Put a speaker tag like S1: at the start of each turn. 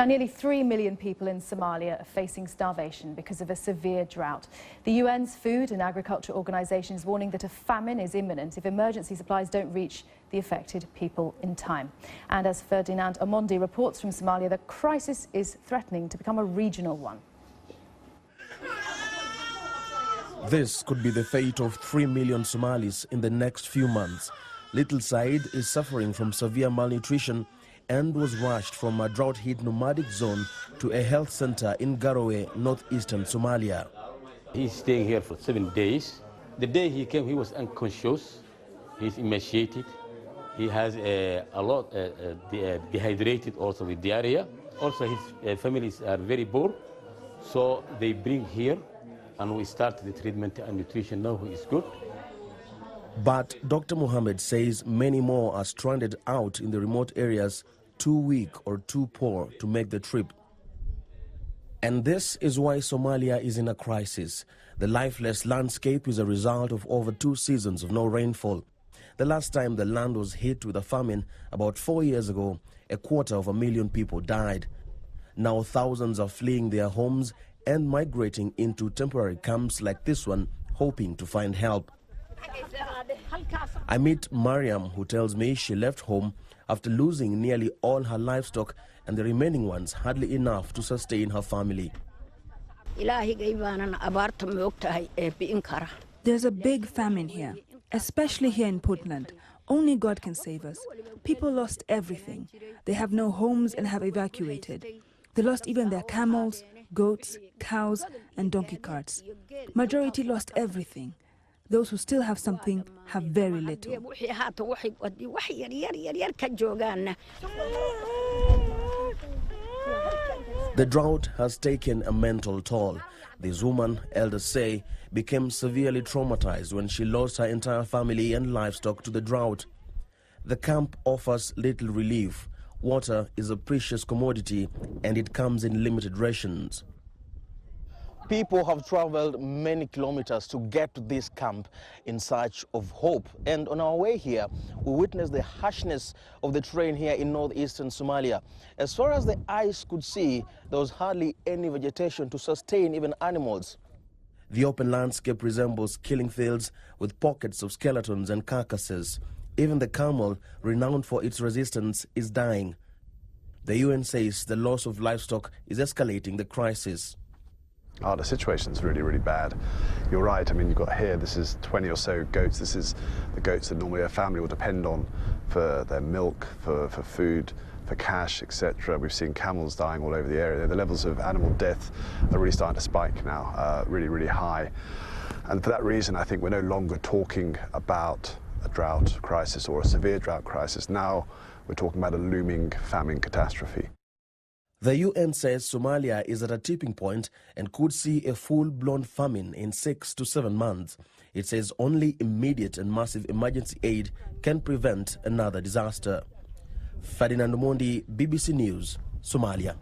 S1: Now, nearly 3 million people in Somalia are facing starvation because of a severe drought. The UN's Food and Agriculture Organization is warning that a famine is imminent if emergency supplies don't reach the affected people in time. And as Ferdinand Omondi reports from Somalia, the crisis is threatening to become a regional one.
S2: This could be the fate of 3 million Somalis in the next few months. Little Said is suffering from severe malnutrition and was rushed from a drought-hit nomadic zone to a health center in Garowe, northeastern Somalia.
S3: He's staying here for 7 days. The day he came, he was unconscious. He's emaciated. He has a lot dehydrated, also with diarrhea. Also, his families are very poor, so they bring here, and we start the treatment and nutrition. Now he is good.
S2: But Dr. Mohammed says many more are stranded out in the remote areas, too weak or too poor to make the trip. And this is why Somalia is in a crisis. The lifeless landscape is a result of over 2 seasons of no rainfall. The last time the land was hit with a famine, about 4 years ago, 250,000 people died. Now thousands are fleeing their homes and migrating into temporary camps like this one, hoping to find help. I meet Mariam, who tells me she left home after losing nearly all her livestock and the remaining ones hardly enough to sustain her family.
S4: There's a big famine here, especially here in Puntland. Only God can save us. People lost everything. They have no homes and have evacuated. They lost even their camels, goats, cows and donkey carts. Majority lost everything. Those who still have something have very little.
S2: The drought has taken a mental toll. This woman, elders say, became severely traumatized when she lost her entire family and livestock to the drought. The camp offers little relief. Water is a precious commodity and it comes in limited rations. People have traveled many kilometers to get to this camp in search of hope. And on our way here, we witnessed the harshness of the terrain here in northeastern Somalia. As far as the eyes could see, there was hardly any vegetation to sustain even animals. The open landscape resembles killing fields with pockets of skeletons and carcasses. Even the camel, renowned for its resistance, is dying. The UN says the loss of livestock is escalating the crisis.
S5: Oh, the situation's really, really bad. You're right. I mean, you've got here, this is 20 or so goats. This is the goats that normally a family will depend on for their milk, for food, for cash, etc. We've seen camels dying all over the area. The levels of animal death are really starting to spike now, really, really high. And for that reason, I think we're no longer talking about a drought crisis or a severe drought crisis. Now we're talking about a looming famine catastrophe.
S2: The UN says Somalia is at a tipping point and could see a full-blown famine in 6 to 7 months. It says only immediate and massive emergency aid can prevent another disaster. Ferdinand Omondi, BBC News, Somalia.